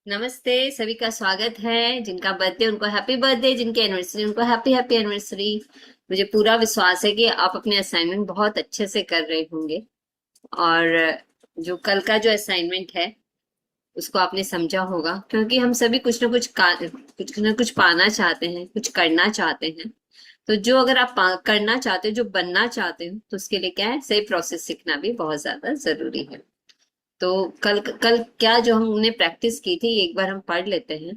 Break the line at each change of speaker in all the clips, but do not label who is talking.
नमस्ते, सभी का स्वागत है। जिनका बर्थडे उनको हैप्पी बर्थडे, जिनकी एनिवर्सरी उनको हैप्पी हैप्पी एनिवर्सरी। मुझे पूरा विश्वास है कि आप अपने असाइनमेंट बहुत अच्छे से कर रहे होंगे। और जो कल का जो असाइनमेंट है उसको आपने समझा होगा, क्योंकि हम सभी कुछ ना कुछ पाना चाहते हैं, कुछ करना चाहते हैं। तो जो अगर आप करना चाहते हो, जो बनना चाहते हो, तो उसके लिए क्या है, सही प्रोसेस सीखना भी बहुत ज्यादा जरूरी है। तो कल कल क्या जो हमने प्रैक्टिस की थी, एक बार हम पढ़ लेते हैं।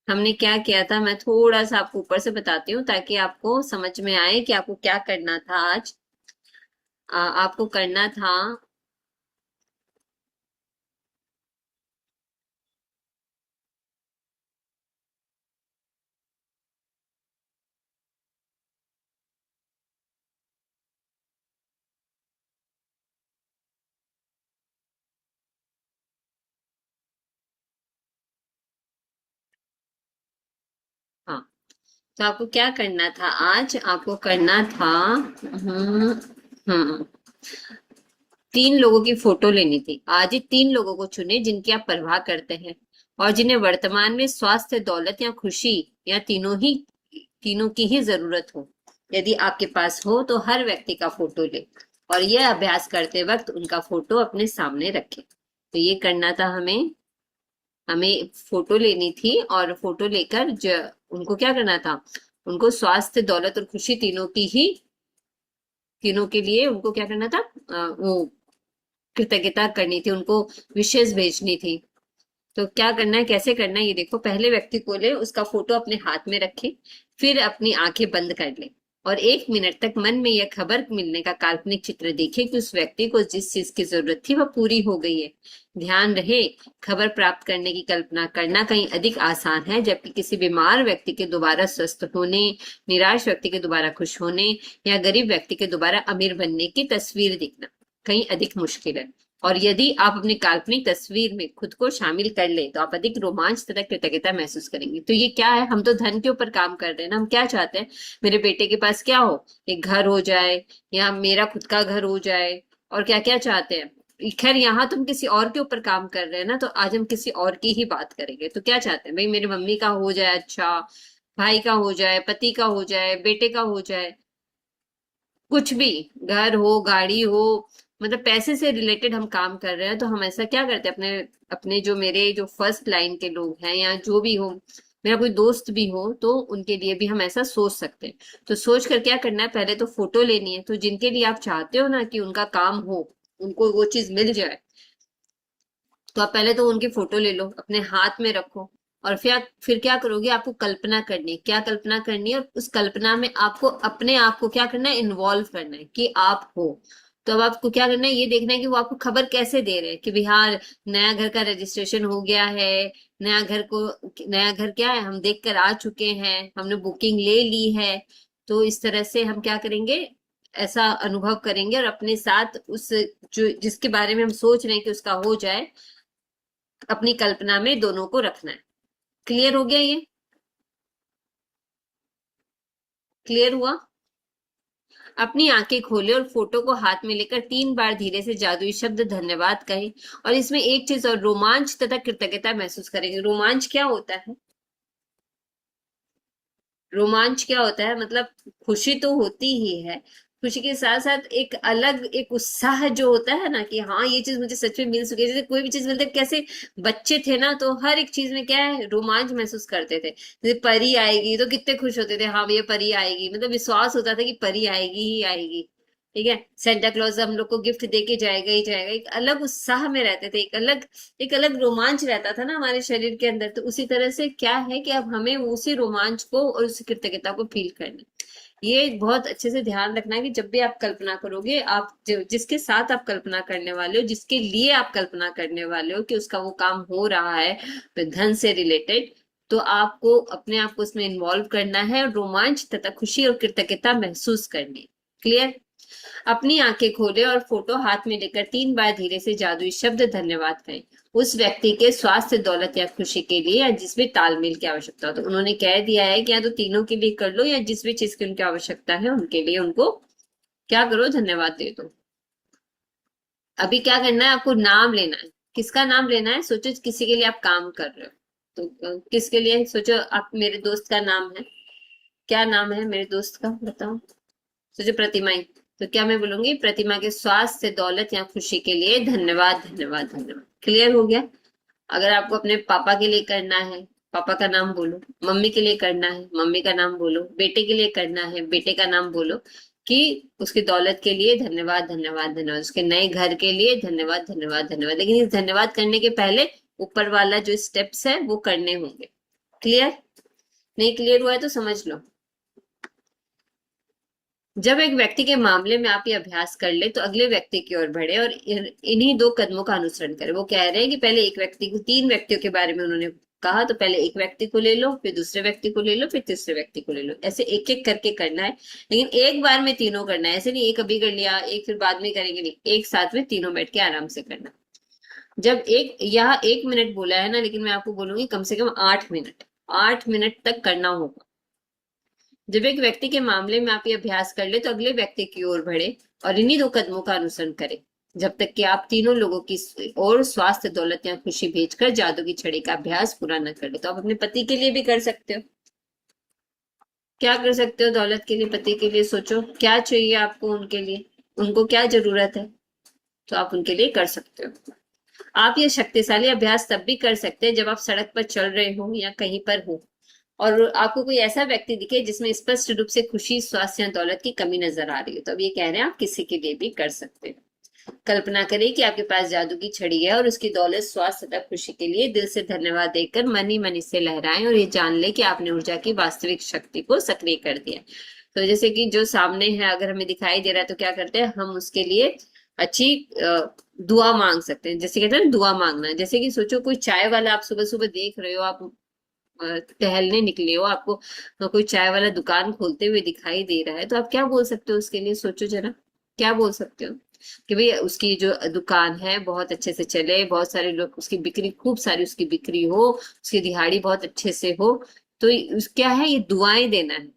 हमने क्या किया था, मैं थोड़ा सा आपको ऊपर से बताती हूँ ताकि आपको समझ में आए कि आपको क्या करना था आज। आपको करना था। हाँ, तो आपको क्या करना था आज, आपको करना था। हम्म हम्म 3 लोगों की फोटो लेनी थी। आज ही 3 लोगों को चुने जिनकी आप परवाह करते हैं और जिन्हें वर्तमान में स्वास्थ्य, दौलत या खुशी, या तीनों की ही जरूरत हो। यदि आपके पास हो तो हर व्यक्ति का फोटो ले और यह अभ्यास करते वक्त उनका फोटो अपने सामने रखें। तो ये करना था हमें। हमें फोटो लेनी थी और फोटो लेकर उनको क्या करना था, उनको स्वास्थ्य, दौलत और खुशी तीनों के लिए उनको क्या करना था, वो कृतज्ञता करनी थी, उनको विशेष भेजनी थी। तो क्या करना है, कैसे करना है, ये देखो। पहले व्यक्ति को ले, उसका फोटो अपने हाथ में रखे, फिर अपनी आंखें बंद कर ले और 1 मिनट तक मन में यह खबर मिलने का काल्पनिक चित्र देखे कि उस व्यक्ति को जिस चीज की जरूरत थी वह पूरी हो गई है। ध्यान रहे, खबर प्राप्त करने की कल्पना करना कहीं अधिक आसान है, जबकि किसी बीमार व्यक्ति के दोबारा स्वस्थ होने, निराश व्यक्ति के दोबारा खुश होने, या गरीब व्यक्ति के दोबारा अमीर बनने की तस्वीर देखना कहीं अधिक मुश्किल है। और यदि आप अपनी काल्पनिक तस्वीर में खुद को शामिल कर ले तो आप अधिक रोमांच तथा कृतज्ञता महसूस करेंगे। तो ये क्या है, हम तो धन के ऊपर काम कर रहे हैं ना। हम क्या चाहते हैं, मेरे बेटे के पास क्या हो, एक घर हो जाए, या मेरा खुद का घर हो जाए, और क्या क्या चाहते हैं। खैर, यहाँ तुम किसी और के ऊपर काम कर रहे हैं ना, तो आज हम किसी और की ही बात करेंगे। तो क्या चाहते हैं भाई, मेरी मम्मी का हो जाए अच्छा, भाई का हो जाए, पति का हो जाए, बेटे का हो जाए, कुछ भी, घर हो, गाड़ी हो, मतलब पैसे से रिलेटेड हम काम कर रहे हैं। तो हम ऐसा क्या करते हैं, अपने अपने जो मेरे जो फर्स्ट लाइन के लोग हैं या जो भी हो, मेरा कोई दोस्त भी हो, तो उनके लिए भी हम ऐसा सोच सकते हैं। तो सोच कर क्या करना है, पहले तो फोटो लेनी है। तो जिनके लिए आप चाहते हो ना कि उनका काम हो, उनको वो चीज मिल जाए, तो आप पहले तो उनकी फोटो ले लो, अपने हाथ में रखो। और फिर क्या करोगे, आपको कल्पना करनी है। क्या कल्पना करनी है, और उस कल्पना में आपको अपने आप को क्या करना है, इन्वॉल्व करना है कि आप हो। तो अब आपको क्या करना है, ये देखना है कि वो आपको खबर कैसे दे रहे हैं कि बिहार नया घर का रजिस्ट्रेशन हो गया है। नया घर क्या है, हम देख कर आ चुके हैं, हमने बुकिंग ले ली है। तो इस तरह से हम क्या करेंगे, ऐसा अनुभव करेंगे और अपने साथ उस जो जिसके बारे में हम सोच रहे हैं कि उसका हो जाए, अपनी कल्पना में दोनों को रखना है। क्लियर हो गया ये? क्लियर हुआ? अपनी आंखें खोले और फोटो को हाथ में लेकर 3 बार धीरे से जादुई शब्द धन्यवाद कहें। और इसमें एक चीज और, रोमांच तथा कृतज्ञता महसूस करेंगे। रोमांच क्या होता है, रोमांच क्या होता है, मतलब खुशी तो होती ही है, खुशी के साथ साथ एक अलग एक उत्साह जो होता है ना, कि हाँ ये चीज मुझे सच में मिल चुकी है। जैसे कोई भी चीज मिलती है, कैसे बच्चे थे ना, तो हर एक चीज में क्या है, रोमांच महसूस करते थे। जैसे परी आएगी तो कितने खुश होते थे, हाँ ये परी आएगी, मतलब विश्वास होता था कि परी आएगी ही आएगी। ठीक है, सेंटा क्लॉज हम लोग को गिफ्ट दे के जाएगा ही जाएगा, एक अलग उत्साह में रहते थे, एक अलग रोमांच रहता था ना हमारे शरीर के अंदर। तो उसी तरह से क्या है कि अब हमें उसी रोमांच को और उसी कृतज्ञता को फील करना है। ये बहुत अच्छे से ध्यान रखना है कि जब भी आप कल्पना करोगे, आप जिसके साथ आप कल्पना करने वाले हो, जिसके लिए आप कल्पना करने वाले हो कि उसका वो काम हो रहा है धन से रिलेटेड, तो आपको अपने आप को उसमें इन्वॉल्व करना है और रोमांच तथा खुशी और कृतज्ञता महसूस करनी है। क्लियर? अपनी आंखें खोले और फोटो हाथ में लेकर 3 बार धीरे से जादुई शब्द धन्यवाद कहें। उस व्यक्ति के स्वास्थ्य, दौलत या खुशी के लिए, या जिस भी तालमेल की आवश्यकता हो। तो उन्होंने कह दिया है कि या तो तीनों के लिए कर लो, या जिस भी चीज की उनकी आवश्यकता है उनके लिए उनको क्या करो, धन्यवाद दे दो। अभी क्या करना है, आपको नाम लेना है। किसका नाम लेना है? सोचो किसी के लिए आप काम कर रहे हो, तो किसके लिए सोचो। आप, मेरे दोस्त का नाम है, क्या नाम है मेरे दोस्त का, बताओ। सोचो प्रतिमा ही। तो क्या मैं बोलूंगी? प्रतिमा के स्वास्थ्य, दौलत या खुशी के लिए धन्यवाद, धन्यवाद, धन्यवाद। क्लियर हो गया? अगर आपको अपने पापा के लिए करना है, पापा का नाम बोलो। मम्मी के लिए करना है, मम्मी का नाम बोलो। बेटे के लिए करना है, बेटे का नाम बोलो। कि उसकी दौलत के लिए धन्यवाद, धन्यवाद, धन्यवाद। उसके नए घर के लिए धन्यवाद, धन्यवाद, धन्यवाद। लेकिन इस धन्यवाद करने के पहले ऊपर वाला जो स्टेप्स है वो करने होंगे। क्लियर? नहीं क्लियर हुआ है तो समझ लो। जब एक व्यक्ति के मामले में आप ये अभ्यास कर ले तो अगले व्यक्ति की ओर बढ़े और इन्हीं दो कदमों का अनुसरण करें। वो कह रहे हैं कि पहले एक व्यक्ति को, तीन व्यक्तियों के बारे में उन्होंने कहा, तो पहले एक व्यक्ति को ले लो, फिर दूसरे व्यक्ति को ले लो, फिर तीसरे व्यक्ति को ले लो। ऐसे एक एक करके करना है, लेकिन एक बार में तीनों करना है। ऐसे नहीं एक अभी कर लिया, एक फिर बाद में करेंगे, नहीं, एक साथ में तीनों बैठ के आराम से करना। जब एक, यहाँ 1 मिनट बोला है ना, लेकिन मैं आपको बोलूंगी कम से कम 8 मिनट, 8 मिनट तक करना होगा। जब एक व्यक्ति के मामले में आप ये अभ्यास कर ले तो अगले व्यक्ति की ओर बढ़े और इन्हीं दो कदमों का अनुसरण करें, जब तक कि आप तीनों लोगों की और स्वास्थ्य, दौलत या खुशी भेजकर जादू की छड़ी का अभ्यास पूरा न कर ले। तो आप अपने पति के लिए भी कर सकते हो। क्या कर सकते हो दौलत के लिए, पति के लिए? सोचो क्या चाहिए आपको उनके लिए, उनको क्या जरूरत है, तो आप उनके लिए कर सकते हो। आप ये शक्तिशाली अभ्यास तब भी कर सकते हैं जब आप सड़क पर चल रहे हो या कहीं पर हो और आपको कोई ऐसा व्यक्ति दिखे जिसमें स्पष्ट रूप से खुशी, स्वास्थ्य या दौलत की कमी नजर आ रही हो। तो अब ये कह रहे हैं आप किसी के लिए भी कर सकते हैं। कल्पना करें कि आपके पास जादू की छड़ी है और उसकी दौलत, स्वास्थ्य तथा खुशी के लिए दिल से धन्यवाद देकर मन ही मन इसे लहराएं और ये जान ले कि आपने ऊर्जा की वास्तविक शक्ति को सक्रिय कर दिया। तो जैसे कि जो सामने है अगर हमें दिखाई दे रहा है तो क्या करते हैं हम उसके लिए अच्छी दुआ मांग सकते हैं। जैसे कहते हैं ना दुआ मांगना, जैसे कि सोचो कोई चाय वाला आप सुबह सुबह देख रहे हो, आप टहलने निकले हो, आपको कोई चाय वाला दुकान खोलते हुए दिखाई दे रहा है, तो आप क्या बोल सकते हो उसके लिए? सोचो जरा, क्या बोल सकते हो? कि भाई उसकी जो दुकान है बहुत अच्छे से चले, बहुत सारे लोग, उसकी बिक्री, खूब सारी उसकी बिक्री हो, उसकी दिहाड़ी बहुत अच्छे से हो। तो क्या है, ये दुआएं देना है।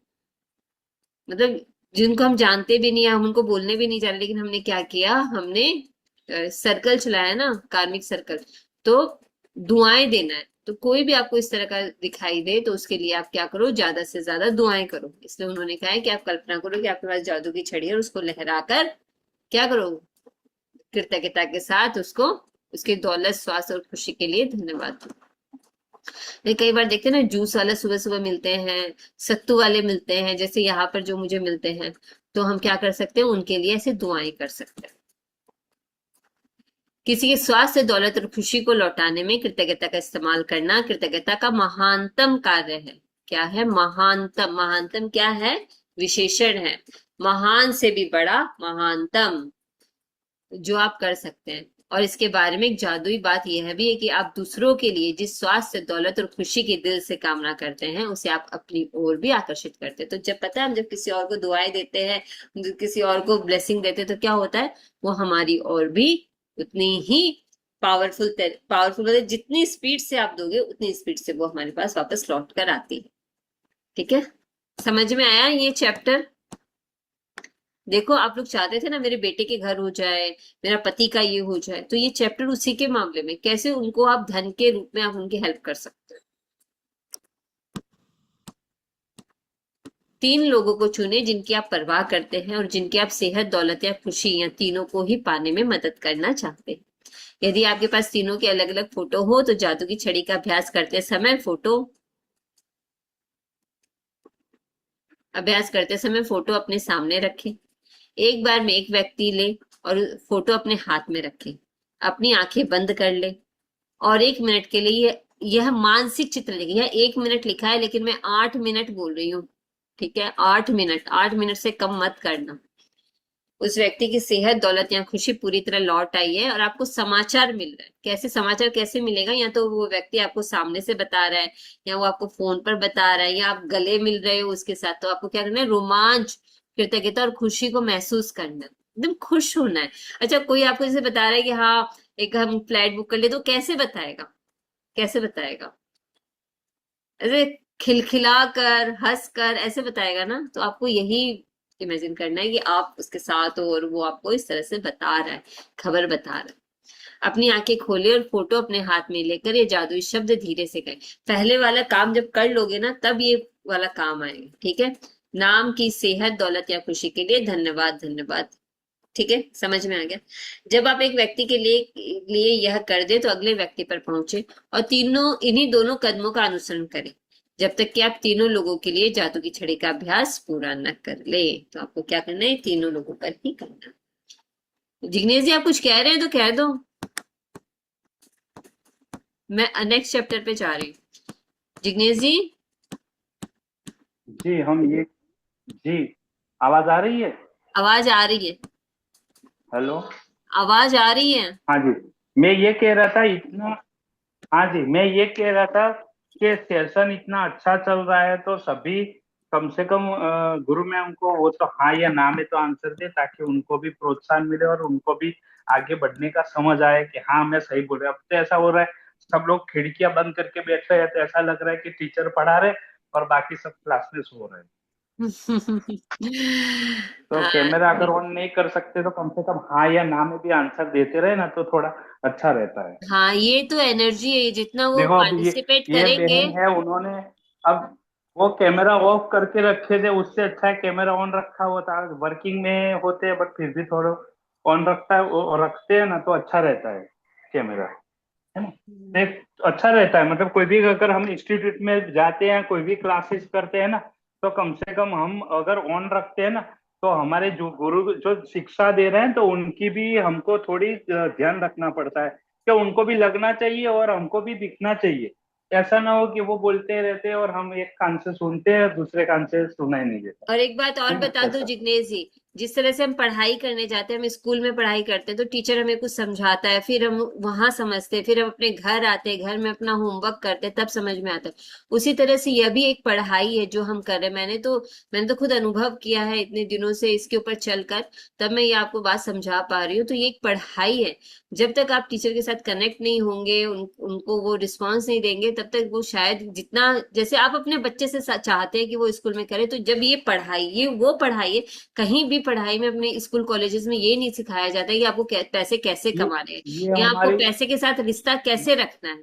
मतलब जिनको हम जानते भी नहीं है, हम उनको बोलने भी नहीं जा रहे, लेकिन हमने क्या किया, हमने सर्कल चलाया ना, कार्मिक सर्कल। तो दुआएं देना है। तो कोई भी आपको इस तरह का दिखाई दे तो उसके लिए आप क्या करो, ज्यादा से ज्यादा दुआएं करो। इसलिए उन्होंने कहा है कि आप कल्पना करो कि आपके पास जादू की छड़ी है और उसको लहराकर क्या करो, कृतज्ञता के साथ उसको, उसकी दौलत, स्वास्थ्य और खुशी के लिए धन्यवाद दो। नहीं, कई बार देखते हैं ना जूस वाला सुबह सुबह मिलते हैं, सत्तू वाले मिलते हैं, जैसे यहाँ पर जो मुझे मिलते हैं, तो हम क्या कर सकते हैं उनके लिए ऐसे दुआएं कर सकते हैं। किसी के स्वास्थ्य, दौलत और खुशी को लौटाने में कृतज्ञता का इस्तेमाल करना कृतज्ञता का महानतम कार्य है। क्या है? महानतम। महानतम क्या है? विशेषण है। महान से भी बड़ा, महानतम जो आप कर सकते हैं। और इसके बारे में एक जादुई बात यह भी है कि आप दूसरों के लिए जिस स्वास्थ्य, दौलत और खुशी की दिल से कामना करते हैं उसे आप अपनी ओर भी आकर्षित करते हैं। तो जब पता है हम जब किसी और को दुआएं देते हैं, किसी और को ब्लेसिंग देते हैं, तो क्या होता है, वो हमारी ओर भी उतनी ही पावरफुल, पावरफुल मतलब जितनी स्पीड से आप दोगे उतनी स्पीड से वो हमारे पास वापस लौट कर आती है। ठीक है? समझ में आया ये चैप्टर? देखो आप लोग चाहते थे ना मेरे बेटे के घर हो जाए, मेरा पति का ये हो जाए, तो ये चैप्टर उसी के मामले में, कैसे उनको आप धन के रूप में आप उनकी हेल्प कर सकते हो। 3 लोगों को चुने जिनकी आप परवाह करते हैं और जिनकी आप सेहत, दौलत या खुशी या तीनों को ही पाने में मदद करना चाहते हैं। यदि आपके पास तीनों के अलग अलग फोटो हो तो जादू की छड़ी का अभ्यास करते समय फोटो अपने सामने रखें। एक बार में एक व्यक्ति ले और फोटो अपने हाथ में रखे, अपनी आंखें बंद कर ले और 1 मिनट के लिए यह मानसिक चित्र लिखे। यह 1 मिनट लिखा है लेकिन मैं 8 मिनट बोल रही हूँ। ठीक है? 8 मिनट, 8 मिनट से कम मत करना। उस व्यक्ति की सेहत, दौलत या खुशी पूरी तरह लौट आई है और आपको समाचार मिल रहा है। कैसे समाचार कैसे मिलेगा? या तो वो व्यक्ति आपको सामने से बता रहा है, या वो आपको फोन पर बता रहा है, या आप गले मिल रहे हो उसके साथ। तो आपको क्या करना है, रोमांच, कृतज्ञता और खुशी को महसूस करना है, एकदम खुश होना है। अच्छा, कोई आपको जैसे बता रहा है कि हाँ एक हम फ्लाइट बुक कर ले, तो कैसे बताएगा, कैसे बताएगा? ऐसे खिलखिला कर, हंस कर ऐसे बताएगा ना। तो आपको यही इमेजिन करना है कि आप उसके साथ हो और वो आपको इस तरह से बता रहा है, खबर बता रहा है। अपनी आंखें खोले और फोटो अपने हाथ में लेकर ये जादुई शब्द धीरे से कहे। पहले वाला काम जब कर लोगे ना तब ये वाला काम आएगा, ठीक है। नाम की सेहत, दौलत या खुशी के लिए धन्यवाद, धन्यवाद। ठीक है, समझ में आ गया। जब आप एक व्यक्ति के लिए यह कर दे तो अगले व्यक्ति पर पहुंचे और इन्हीं दोनों कदमों का अनुसरण करें जब तक कि आप तीनों लोगों के लिए जादू की छड़ी का अभ्यास पूरा न कर ले। तो आपको क्या करना है, तीनों लोगों पर ही करना है। जिग्नेश जी आप कुछ कह रहे हैं तो कह दो, मैं नेक्स्ट चैप्टर पे जा रही हूँ। जिग्नेश जी।
जी हम ये जी आवाज आ रही है?
आवाज आ रही है,
हेलो।
आवाज आ रही है।
हाँ जी, मैं ये कह रहा था इतना हाँ जी, मैं ये कह रहा था कि सेशन इतना अच्छा चल रहा है तो सभी कम से कम गुरु मैम को वो तो हाँ या ना में तो आंसर दे, ताकि उनको भी प्रोत्साहन मिले और उनको भी आगे बढ़ने का समझ आए कि हाँ मैं सही बोल रहा हूँ। अब तो ऐसा हो रहा है, सब लोग खिड़कियां बंद करके बैठे हैं तो ऐसा लग रहा है कि टीचर पढ़ा रहे और बाकी सब क्लास में सो रहे हैं। तो
हाँ,
कैमरा अगर ऑन नहीं कर सकते तो कम से कम हाँ या ना में भी आंसर देते रहे ना तो थोड़ा अच्छा रहता है।
हाँ, ये तो एनर्जी है, जितना वो
देखो अब
पार्टिसिपेट
ये
करेंगे।
बहन है, उन्होंने अब वो कैमरा ऑफ करके रखे थे, उससे अच्छा है कैमरा ऑन रखा हुआ था। वर्किंग में होते हैं बट फिर भी थोड़ा ऑन रखता है वो रखते हैं ना तो अच्छा रहता है कैमरा, है ना। देख अच्छा रहता है, मतलब कोई भी अगर हम इंस्टीट्यूट में जाते हैं कोई भी क्लासेस करते हैं ना तो कम से कम हम अगर ऑन रखते हैं ना तो हमारे जो गुरु जो शिक्षा दे रहे हैं तो उनकी भी हमको थोड़ी ध्यान रखना पड़ता है कि उनको भी लगना चाहिए और हमको भी दिखना चाहिए। ऐसा ना हो कि वो बोलते रहते हैं और हम एक कान से सुनते हैं दूसरे कान से सुनाई नहीं देता,
और एक बात और
है ना
बता दो
ऐसा।
जिग्नेश जी, जिस तरह से हम पढ़ाई करने जाते हैं, हम स्कूल में पढ़ाई करते हैं तो टीचर हमें कुछ समझाता है, फिर हम वहां समझते हैं, फिर हम अपने घर आते हैं, घर में अपना होमवर्क करते हैं, तब समझ में आता है। उसी तरह से यह भी एक पढ़ाई है जो हम कर रहे हैं। मैंने तो खुद अनुभव किया है इतने दिनों से इसके ऊपर चलकर, तब मैं ये आपको बात समझा पा रही हूँ। तो ये एक पढ़ाई है। जब तक आप टीचर के साथ कनेक्ट नहीं होंगे, उनको वो रिस्पॉन्स नहीं देंगे, तब तक वो शायद जितना जैसे आप अपने बच्चे से चाहते हैं कि वो स्कूल में करे, तो जब ये पढ़ाई, ये वो पढ़ाई है। कहीं भी पढ़ाई में, अपने स्कूल कॉलेजेस में ये नहीं सिखाया जाता है कि आपको पैसे कैसे
ये
कमाने हैं
ये
या आपको
हमारी
पैसे के साथ रिश्ता कैसे रखना है।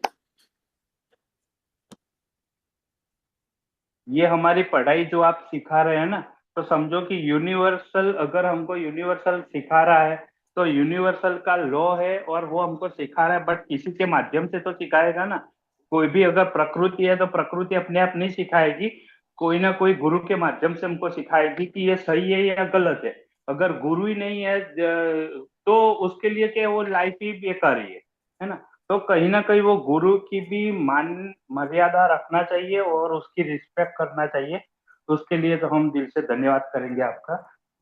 ये हमारी पढ़ाई जो आप सिखा रहे हैं ना, तो समझो कि यूनिवर्सल, अगर हमको यूनिवर्सल सिखा रहा है तो यूनिवर्सल का लॉ है और वो हमको सिखा रहा है, बट किसी के माध्यम से तो सिखाएगा ना। कोई भी अगर प्रकृति है तो प्रकृति अपने आप नहीं सिखाएगी, कोई ना कोई गुरु के माध्यम से हमको सिखाएगी कि ये सही है या गलत है। अगर गुरु ही नहीं है तो उसके लिए क्या वो लाइफ ही बेकार ही है ना। तो कहीं ना कहीं वो गुरु की भी मान मर्यादा रखना चाहिए और उसकी रिस्पेक्ट करना चाहिए। तो उसके लिए तो हम दिल से धन्यवाद करेंगे आपका।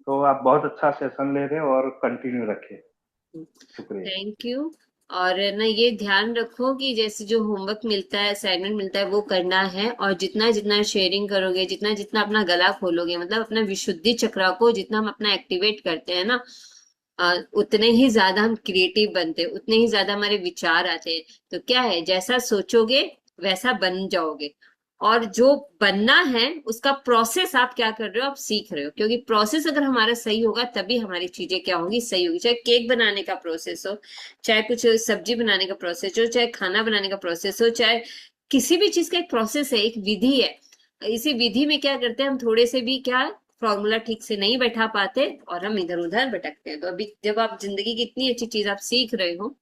तो आप बहुत अच्छा सेशन ले रहे हो और कंटिन्यू रखें। शुक्रिया।
Thank you. और ना ये ध्यान रखो कि जैसे जो होमवर्क मिलता है, असाइनमेंट मिलता है, वो करना है। और जितना जितना शेयरिंग करोगे, जितना जितना अपना गला खोलोगे, मतलब अपना विशुद्धि चक्र को जितना हम अपना एक्टिवेट करते हैं ना, उतने ही ज्यादा हम क्रिएटिव बनते हैं, उतने ही ज्यादा हमारे विचार आते हैं। तो क्या है, जैसा सोचोगे वैसा बन जाओगे। और जो बनना है उसका प्रोसेस आप क्या कर रहे हो, आप सीख रहे हो। क्योंकि प्रोसेस अगर हमारा सही होगा तभी हमारी चीजें क्या होंगी, सही होगी। चाहे केक बनाने का प्रोसेस हो, चाहे कुछ सब्जी बनाने का प्रोसेस हो, चाहे खाना बनाने का प्रोसेस हो, चाहे किसी भी चीज का एक प्रोसेस है, एक विधि है। इसी विधि में क्या करते हैं हम, थोड़े से भी क्या फॉर्मूला ठीक से नहीं बैठा पाते और हम इधर उधर भटकते हैं। तो अभी जब आप जिंदगी की इतनी अच्छी चीज आप सीख रहे हो,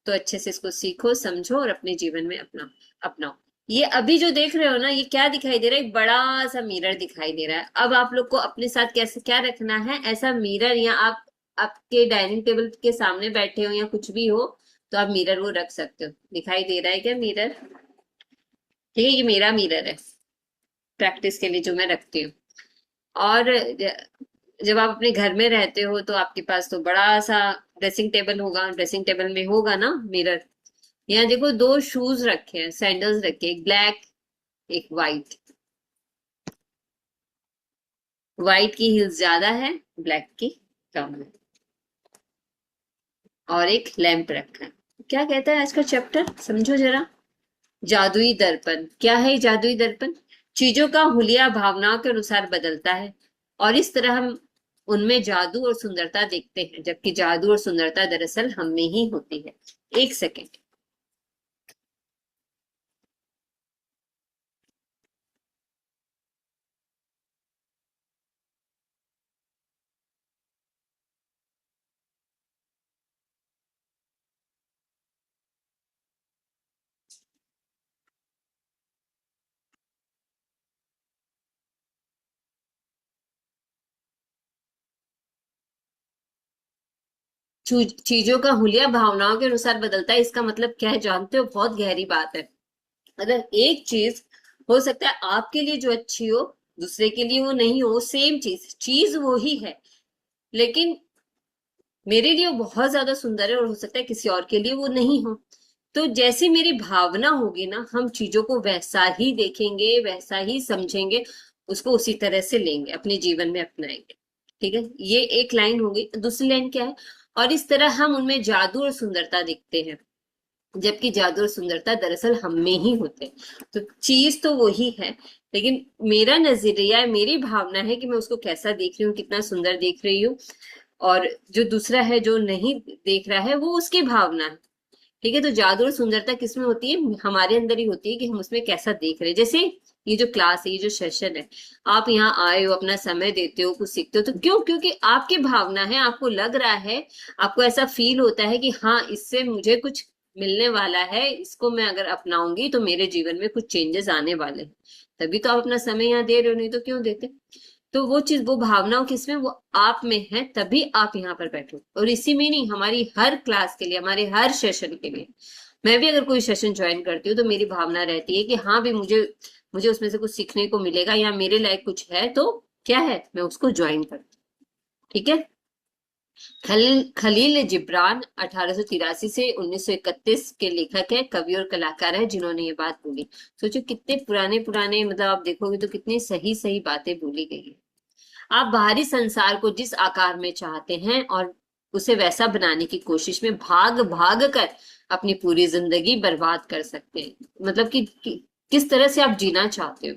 तो अच्छे से इसको सीखो, समझो और अपने जीवन में अपनाओ। ये अभी जो देख रहे हो ना, ये क्या दिखाई दे रहा है, एक बड़ा सा मिरर दिखाई दे रहा है। अब आप लोग को अपने साथ कैसे क्या रखना है, ऐसा मिरर, या आप आपके डाइनिंग टेबल के सामने बैठे हो या कुछ भी हो, तो आप मिरर वो रख सकते हो। दिखाई दे रहा है क्या मिरर? ठीक है, ये मेरा मिरर है प्रैक्टिस के लिए जो मैं रखती हूँ। और जब आप अपने घर में रहते हो तो आपके पास तो बड़ा सा ड्रेसिंग टेबल होगा, ड्रेसिंग टेबल में होगा ना मिरर। यहाँ देखो दो शूज रखे हैं, सैंडल्स रखे, एक ब्लैक, एक वाइट। वाइट की हील्स ज्यादा है, ब्लैक की कम है। और एक लैंप रखा है। क्या कहता है आज का चैप्टर, समझो जरा। जादुई दर्पण। क्या है ये जादुई दर्पण? चीजों का हुलिया भावनाओं के अनुसार बदलता है और इस तरह हम उनमें जादू और सुंदरता देखते हैं, जबकि जादू और सुंदरता दरअसल हम में ही होती है। एक सेकेंड। चीजों का हुलिया भावनाओं के अनुसार बदलता है, इसका मतलब क्या है जानते हो? बहुत गहरी बात है। अगर एक चीज हो सकता है आपके लिए जो अच्छी हो, दूसरे के लिए वो नहीं हो, सेम चीज चीज वो ही है, लेकिन मेरे लिए वो बहुत ज्यादा सुंदर है और हो सकता है किसी और के लिए वो नहीं हो। तो जैसी मेरी भावना होगी ना, हम चीजों को वैसा ही देखेंगे, वैसा ही समझेंगे, उसको उसी तरह से लेंगे, अपने जीवन में अपनाएंगे। ठीक है, ये एक लाइन होगी। दूसरी लाइन क्या है? और इस तरह हम उनमें जादू और सुंदरता दिखते हैं, जबकि जादू और सुंदरता दरअसल हम में ही होते हैं। तो चीज तो वही है, लेकिन मेरा नजरिया, मेरी भावना है कि मैं उसको कैसा देख रही हूँ, कितना सुंदर देख रही हूँ। और जो दूसरा है, जो नहीं देख रहा है, वो उसकी भावना है। ठीक है, तो जादू और सुंदरता किसमें होती है? हमारे अंदर ही होती है कि हम उसमें कैसा देख रहे हैं। जैसे ये जो क्लास है, ये जो सेशन है, आप यहाँ आए हो, अपना समय देते हो, कुछ सीखते हो, तो क्यों? क्योंकि आपकी भावना है, आपको लग रहा है, आपको ऐसा फील होता है कि हाँ, इससे मुझे कुछ मिलने वाला है, इसको मैं अगर अपनाऊंगी तो मेरे जीवन में कुछ चेंजेस आने वाले हैं। तभी तो आप अपना समय यहाँ दे रहे हो, नहीं तो क्यों देते? तो वो चीज, वो भावनाओं किसमें? वो आप में है, तभी आप यहाँ पर बैठो। और इसी में नहीं, हमारी हर क्लास के लिए, हमारे हर सेशन के लिए, मैं भी अगर कोई सेशन ज्वाइन करती हूँ तो मेरी भावना रहती है कि हाँ भी, मुझे मुझे उसमें से कुछ सीखने को मिलेगा, या मेरे लायक कुछ है, तो क्या है, मैं उसको ज्वाइन करती हूँ। ठीक है। खलील खलील जिब्रान 1883 से 1931 के लेखक है, कवि और कलाकार है, जिन्होंने ये बात बोली। सोचो कितने पुराने पुराने, मतलब आप देखोगे तो कितनी सही सही बातें बोली गई है। आप बाहरी संसार को जिस आकार में चाहते हैं और उसे वैसा बनाने की कोशिश में भाग भाग कर अपनी पूरी जिंदगी बर्बाद कर सकते हैं। मतलब कि किस तरह से आप जीना चाहते हो,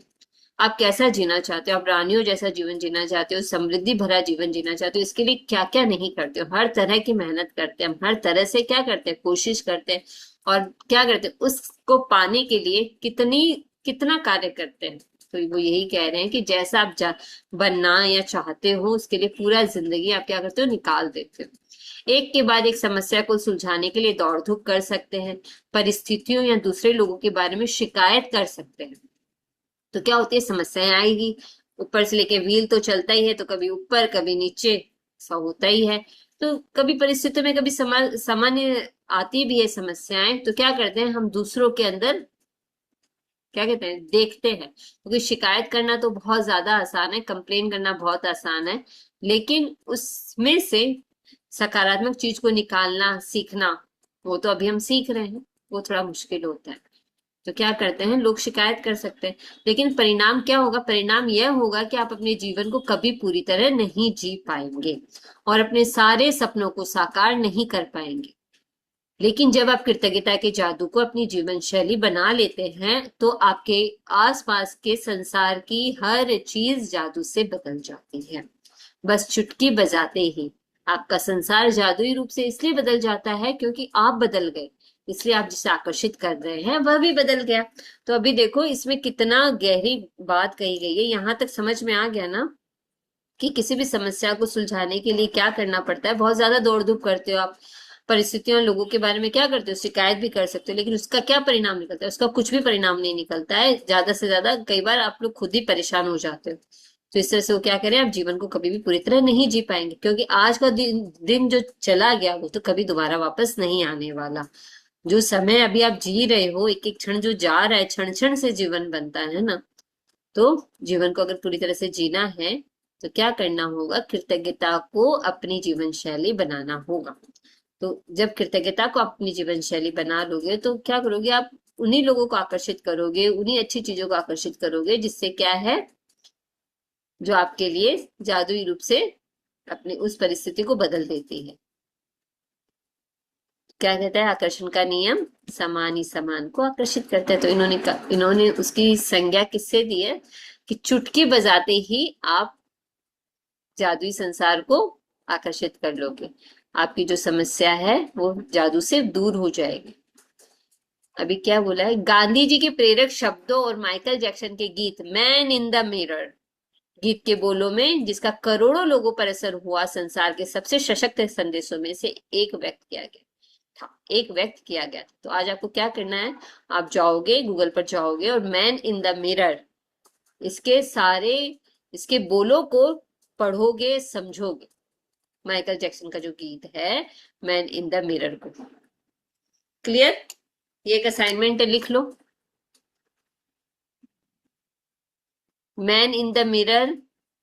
आप कैसा जीना चाहते हो, आप रानियों जैसा जीवन जीना चाहते हो, समृद्धि भरा जीवन जीना चाहते हो, इसके लिए क्या क्या नहीं करते हो। हर तरह की मेहनत करते हैं हम, हर तरह से क्या करते हैं, कोशिश करते हैं। और क्या करते हैं, उसको पाने के लिए कितनी कितना कार्य करते हैं। तो वो यही कह रहे हैं कि जैसा आप बनना या चाहते हो, उसके लिए पूरा जिंदगी आप क्या करते हो, निकाल देते हो। एक के बाद एक समस्या को सुलझाने के लिए दौड़ धूप कर सकते हैं, परिस्थितियों या दूसरे लोगों के बारे में शिकायत कर सकते हैं। तो क्या होती है, समस्याएं आएगी, ऊपर से लेके व्हील तो चलता ही है, तो कभी ऊपर कभी नीचे, ऐसा होता ही है। तो कभी परिस्थितियों में कभी सामान्य आती भी है समस्याएं, तो क्या करते हैं हम, दूसरों के अंदर क्या कहते हैं, देखते हैं। क्योंकि शिकायत करना तो बहुत ज्यादा आसान है, कंप्लेन करना बहुत आसान है, लेकिन उसमें से सकारात्मक चीज को निकालना सीखना, वो तो अभी हम सीख रहे हैं, वो थोड़ा मुश्किल होता है। तो क्या करते हैं, लोग शिकायत कर सकते हैं, लेकिन परिणाम क्या होगा? परिणाम यह होगा कि आप अपने जीवन को कभी पूरी तरह नहीं जी पाएंगे और अपने सारे सपनों को साकार नहीं कर पाएंगे। लेकिन जब आप कृतज्ञता के जादू को अपनी जीवन शैली बना लेते हैं, तो आपके आसपास के संसार की हर चीज जादू से बदल जाती है। बस चुटकी बजाते ही आपका संसार जादुई रूप से इसलिए बदल जाता है क्योंकि आप बदल गए, इसलिए आप जिसे आकर्षित कर रहे हैं वह भी बदल गया। तो अभी देखो इसमें कितना गहरी बात कही गई है। यहां तक समझ में आ गया ना कि किसी भी समस्या को सुलझाने के लिए क्या करना पड़ता है। बहुत ज्यादा दौड़ धूप करते हो आप, परिस्थितियों और लोगों के बारे में क्या करते हो, शिकायत भी कर सकते हो, लेकिन उसका क्या परिणाम निकलता है? उसका कुछ भी परिणाम नहीं निकलता है। ज्यादा से ज्यादा कई बार आप लोग खुद ही परेशान हो जाते हो। तो इस तरह से वो क्या करें, आप जीवन को कभी भी पूरी तरह नहीं जी पाएंगे, क्योंकि आज का दिन जो चला गया वो तो कभी दोबारा वापस नहीं आने वाला। जो समय अभी आप जी रहे हो, एक एक क्षण जो जा रहा है, क्षण क्षण से जीवन बनता है ना। तो जीवन को अगर पूरी तरह से जीना है तो क्या करना होगा, कृतज्ञता को अपनी जीवन शैली बनाना होगा। तो जब कृतज्ञता को अपनी जीवन शैली बना लोगे तो क्या करोगे, आप उन्हीं लोगों को आकर्षित करोगे, उन्हीं अच्छी चीजों को आकर्षित करोगे, जिससे क्या है, जो आपके लिए जादुई रूप से अपनी उस परिस्थिति को बदल देती है। क्या कहता है आकर्षण का नियम, समान ही समान को आकर्षित करता है। तो इन्होंने उसकी संज्ञा किससे दी है कि चुटकी बजाते ही आप जादुई संसार को आकर्षित कर लोगे। आपकी जो समस्या है वो जादू से दूर हो जाएगी। अभी क्या बोला है, गांधी जी के प्रेरक शब्दों और माइकल जैक्सन के गीत मैन इन द मिरर गीत के बोलों में, जिसका करोड़ों लोगों पर असर हुआ, संसार के सबसे सशक्त संदेशों में से एक व्यक्त किया गया था, एक व्यक्त किया गया था। तो आज आपको क्या करना है, आप जाओगे, गूगल पर जाओगे और मैन इन द मिरर, इसके सारे, इसके बोलों को पढ़ोगे, समझोगे। माइकल जैक्सन का जो गीत है मैन इन द मिरर को। क्लियर? ये एक असाइनमेंट है, लिख लो। मैन इन द मिरर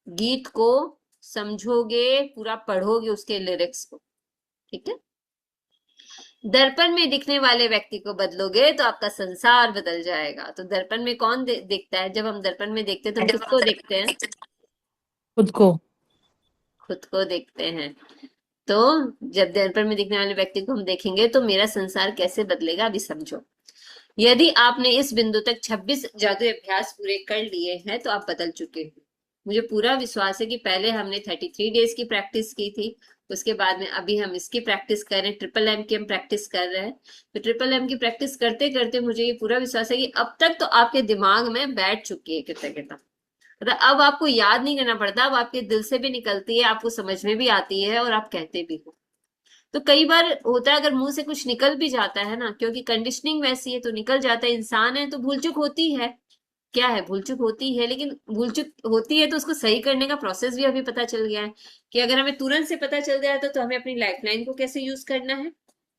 गीत को समझोगे, पूरा पढ़ोगे उसके लिरिक्स को। ठीक है? दर्पण में दिखने वाले व्यक्ति को बदलोगे तो आपका संसार बदल जाएगा। तो दर्पण में कौन दिखता है? जब हम दर्पण में देखते हैं तो हम किसको देखते हैं?
खुद को।
खुद को देखते हैं। तो जब दर्पण में दिखने वाले व्यक्ति को हम देखेंगे तो मेरा संसार कैसे बदलेगा, अभी समझो। यदि आपने इस बिंदु तक 26 जादुई अभ्यास पूरे कर लिए हैं तो आप बदल चुके हैं। मुझे पूरा विश्वास है कि पहले हमने 33 डेज की प्रैक्टिस की थी, उसके बाद में अभी हम इसकी प्रैक्टिस कर रहे हैं, ट्रिपल एम की हम प्रैक्टिस कर रहे हैं। तो ट्रिपल एम की प्रैक्टिस करते करते मुझे ये पूरा विश्वास है कि अब तक तो आपके दिमाग में बैठ चुकी है कृतज्ञता। मतलब अब आपको याद नहीं करना पड़ता, अब आपके दिल से भी निकलती है, आपको समझ में भी आती है और आप कहते भी हो। तो कई बार होता है अगर मुंह से कुछ निकल भी जाता है ना, क्योंकि कंडीशनिंग वैसी है तो निकल जाता है, इंसान है तो भूल चूक होती है। क्या है, भूल चूक होती है, लेकिन भूल चूक होती है तो उसको सही करने का प्रोसेस भी अभी पता चल गया है कि अगर हमें तुरंत से पता चल जाए तो हमें अपनी लाइफलाइन को कैसे यूज करना है,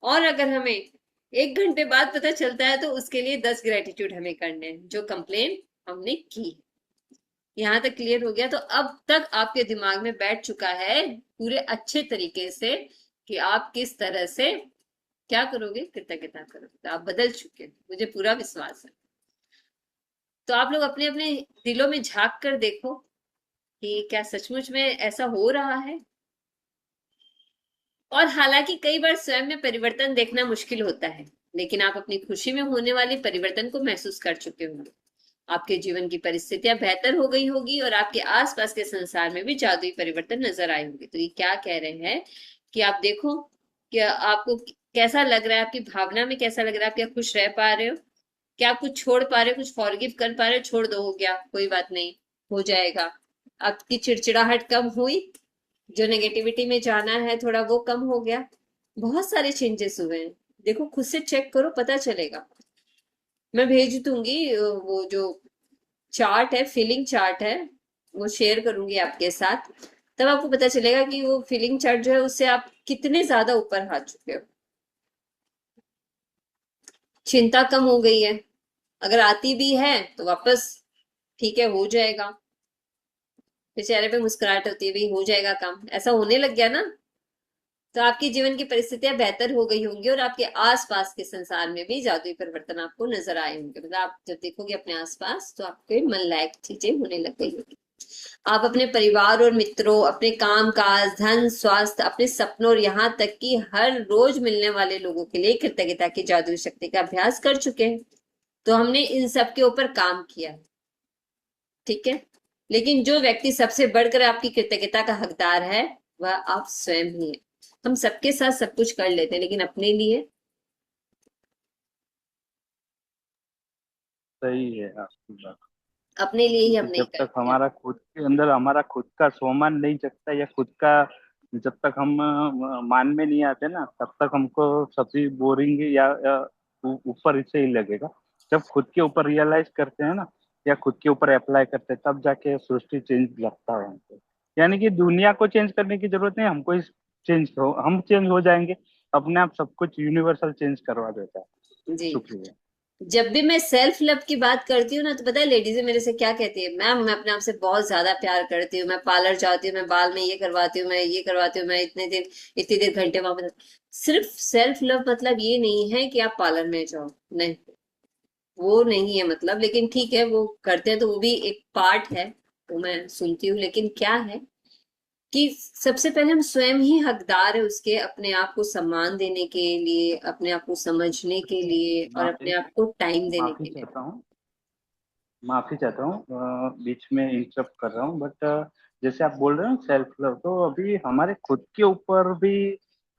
और अगर हमें 1 घंटे बाद पता चलता है तो उसके लिए 10 ग्रेटिट्यूड हमें करने हैं जो कंप्लेन हमने की है। यहाँ तक क्लियर हो गया? तो अब तक आपके दिमाग में बैठ चुका है पूरे अच्छे तरीके से कि आप किस तरह से क्या करोगे, कृतज्ञता करोगे। तो आप बदल चुके हैं, मुझे पूरा विश्वास है। तो आप लोग अपने अपने दिलों में झांक कर देखो कि क्या सचमुच में ऐसा हो रहा है। और हालांकि कई बार स्वयं में परिवर्तन देखना मुश्किल होता है, लेकिन आप अपनी खुशी में होने वाले परिवर्तन को महसूस कर चुके होंगे। आपके जीवन की परिस्थितियां बेहतर हो गई होगी और आपके आसपास के संसार में भी जादुई परिवर्तन नजर आए होंगे। तो ये क्या कह रहे हैं कि आप देखो कि आपको कैसा लग रहा है, आपकी भावना में कैसा लग रहा है, आप क्या खुश रह पा रहे हो, क्या आप कुछ छोड़ पा रहे हो, कुछ फॉरगिव कर पा रहे हो? छोड़ दो, हो गया, कोई बात नहीं, हो जाएगा। आपकी चिड़चिड़ाहट कम हुई, जो नेगेटिविटी में जाना है थोड़ा वो कम हो गया, बहुत सारे चेंजेस हुए हैं। देखो, खुद से चेक करो, पता चलेगा। मैं भेज दूंगी वो जो चार्ट है, फीलिंग चार्ट है, वो शेयर करूंगी आपके साथ। तब आपको पता चलेगा कि वो फीलिंग चार्ट जो है उससे आप कितने ज्यादा ऊपर आ चुके हो। चिंता कम हो गई है, अगर आती भी है तो वापस ठीक है, हो जाएगा। फिर चेहरे पे मुस्कुराहट होती है, भाई हो जाएगा काम, ऐसा होने लग गया ना। तो आपकी जीवन की परिस्थितियां बेहतर हो गई होंगी और आपके आसपास के संसार में भी जादुई परिवर्तन आपको नजर आए होंगे। मतलब आप जब देखोगे अपने आसपास तो आपके मन लायक चीजें होने लग गई होंगी। आप अपने परिवार और मित्रों, अपने काम काज, धन, स्वास्थ्य, अपने सपनों और यहाँ तक कि हर रोज मिलने वाले लोगों के लिए कृतज्ञता की जादुई शक्ति का अभ्यास कर चुके हैं। तो हमने इन सब के ऊपर काम किया है, ठीक है। लेकिन जो व्यक्ति सबसे बढ़कर आपकी कृतज्ञता का हकदार है वह आप स्वयं ही है। हम सबके साथ सब कुछ कर लेते हैं, लेकिन अपने लिए,
सही है आपकी बात।
अपने लिए ही हम
क्योंकि
नहीं
जब तक
करते हैं।
हमारा खुद के अंदर हमारा खुद का सम्मान नहीं जगता, या खुद का जब तक हम मान में नहीं आते ना, तब तक हमको सभी बोरिंग या ऊपर से ही लगेगा। जब खुद के ऊपर रियलाइज करते हैं ना, या खुद के ऊपर अप्लाई करते हैं, तब जाके सृष्टि चेंज लगता है हमको। यानी कि दुनिया को चेंज करने की जरूरत नहीं, हमको चेंज हो, हम चेंज हो जाएंगे। अपने आप सब कुछ यूनिवर्सल चेंज करवा देता है।
जी।
शुक्रिया।
जब भी मैं सेल्फ लव की बात करती हूँ ना, तो पता है लेडीज मेरे से क्या कहती है, मैम मैं अपने आप से बहुत ज्यादा प्यार करती हूँ, मैं पार्लर जाती हूँ, मैं बाल में ये करवाती हूँ, मैं ये करवाती हूँ, मैं इतनी देर घंटे वहां पर। सिर्फ सेल्फ लव मतलब ये नहीं है कि आप पार्लर में जाओ, नहीं, वो नहीं है मतलब। लेकिन ठीक है, वो करते हैं तो वो भी एक पार्ट है, वो मैं सुनती हूँ। लेकिन क्या है कि सबसे पहले हम स्वयं ही हकदार है उसके, अपने आप को सम्मान देने के लिए, अपने आप को समझने के लिए और अपने
माफी
आप को टाइम देने
माफी
के लिए।
चाहता हूँ, माफी चाहता हूँ, बीच में इंटरप्ट कर रहा हूँ, बट जैसे आप बोल रहे हो सेल्फ लव, तो अभी हमारे खुद के ऊपर भी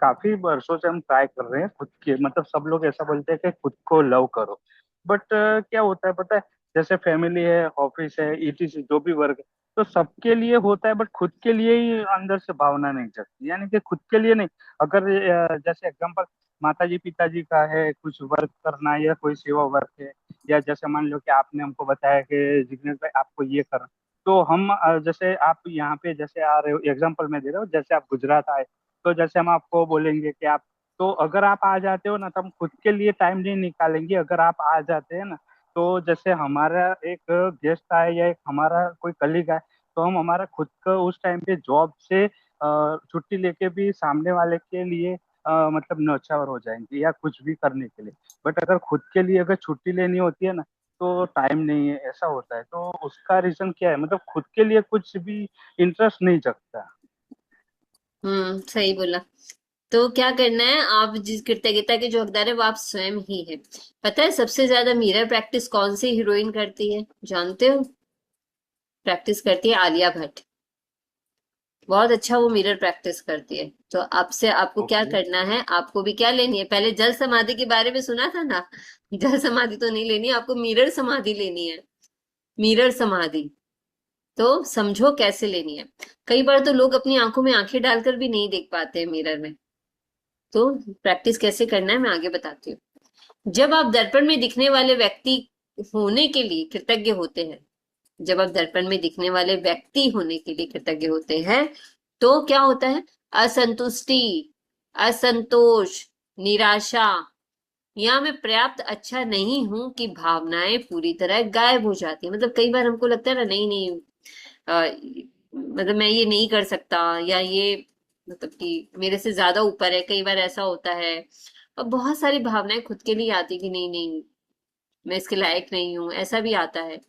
काफी वर्षों से हम ट्राई कर रहे हैं खुद के, मतलब सब लोग ऐसा बोलते हैं कि खुद को लव करो, बट क्या होता है पता है, जैसे फैमिली है, ऑफिस है, ईटीसी जो भी वर्क है, तो सबके लिए होता है, बट खुद के लिए ही अंदर से भावना नहीं जगती, यानी कि खुद के लिए नहीं। अगर जैसे एग्जांपल माता जी पिताजी का है, कुछ वर्क करना या कोई सेवा वर्क है, या जैसे मान लो कि आपने हमको बताया कि जिग्नेश भाई आपको ये करना, तो हम जैसे आप यहाँ पे जैसे आ रहे हो, एग्जांपल मैं दे रहा हूँ, जैसे आप गुजरात आए, तो जैसे हम आपको बोलेंगे कि आप, तो अगर आप आ जाते हो ना, तो हम खुद के लिए टाइम नहीं निकालेंगे, अगर आप आ जाते हैं ना, तो जैसे हमारा एक गेस्ट आए या एक हमारा कोई कलीग आए, तो हम हमारा खुद का उस टाइम पे जॉब से छुट्टी लेके भी सामने वाले के लिए मतलब न्यौछावर हो जाएंगे या कुछ भी करने के लिए। बट अगर खुद के लिए अगर छुट्टी लेनी होती है ना, तो टाइम नहीं है, ऐसा होता है। तो उसका रीजन क्या है, मतलब खुद के लिए कुछ भी इंटरेस्ट नहीं जगता।
सही बोला। तो क्या करना है, आप जिस कृतज्ञता के जो हकदार है वो आप स्वयं ही है। पता है सबसे ज्यादा मिरर प्रैक्टिस कौन सी हीरोइन करती है, जानते हो? प्रैक्टिस करती है आलिया भट्ट। बहुत अच्छा वो मिरर प्रैक्टिस करती है। तो आपसे आपको क्या
ओके।
करना है, आपको भी क्या लेनी है, पहले जल समाधि के बारे में सुना था ना? जल समाधि तो नहीं लेनी, आपको मिरर समाधि लेनी है। मिरर समाधि। तो समझो कैसे लेनी है। कई बार तो लोग अपनी आंखों में आंखें डालकर भी नहीं देख पाते हैं मिरर में। तो प्रैक्टिस कैसे करना है मैं आगे बताती हूँ। जब आप दर्पण में दिखने वाले व्यक्ति होने के लिए कृतज्ञ होते हैं, जब आप दर्पण में दिखने वाले व्यक्ति होने के लिए कृतज्ञ होते हैं, तो क्या होता है? असंतुष्टि, असंतोष, निराशा, या मैं पर्याप्त अच्छा नहीं हूं की भावनाएं पूरी तरह गायब हो जाती है। मतलब कई बार हमको लगता है ना, नहीं नहीं, मतलब मैं ये नहीं कर सकता, या ये मतलब कि मेरे से ज्यादा ऊपर है, कई बार ऐसा होता है। और बहुत सारी भावनाएं खुद के लिए आती कि नहीं नहीं, मैं इसके लायक नहीं हूं, ऐसा भी आता है।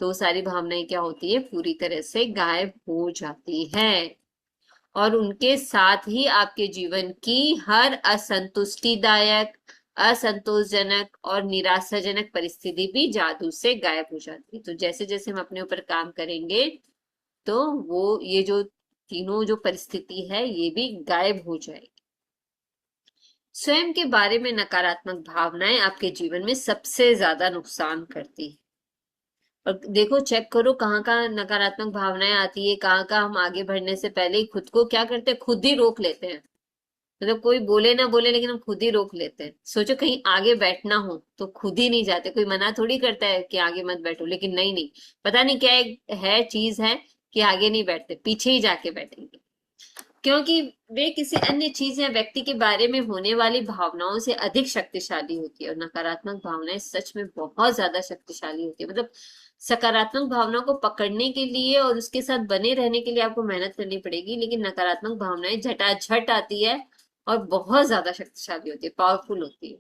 तो वो सारी भावनाएं क्या होती है, पूरी तरह से गायब हो जाती है। और उनके साथ ही आपके जीवन की हर असंतुष्टिदायक, असंतोषजनक और निराशाजनक परिस्थिति भी जादू से गायब हो जाती है। तो जैसे जैसे हम अपने ऊपर काम करेंगे, तो वो ये जो तीनों जो परिस्थिति है ये भी गायब हो जाएगी। स्वयं के बारे में नकारात्मक भावनाएं आपके जीवन में सबसे ज्यादा नुकसान करती है। और देखो, चेक करो कहाँ कहाँ नकारात्मक भावनाएं आती है, कहाँ कहाँ हम आगे बढ़ने से पहले ही खुद को क्या करते हैं, खुद ही रोक लेते हैं। मतलब कोई बोले ना बोले, लेकिन हम खुद ही रोक लेते हैं। सोचो कहीं आगे बैठना हो तो खुद ही नहीं जाते, कोई मना थोड़ी करता है कि आगे मत बैठो, लेकिन नहीं नहीं, पता नहीं क्या है चीज है कि आगे नहीं बैठते, पीछे ही जाके बैठेंगे। क्योंकि वे किसी अन्य चीज या व्यक्ति के बारे में होने वाली भावनाओं से अधिक शक्तिशाली होती है। और नकारात्मक भावनाएं सच में बहुत ज्यादा शक्तिशाली होती है। मतलब सकारात्मक भावनाओं को पकड़ने के लिए और उसके साथ बने रहने के लिए आपको मेहनत करनी पड़ेगी, लेकिन नकारात्मक भावनाएं झटाझट आती है और बहुत ज्यादा शक्तिशाली होती है, पावरफुल होती है।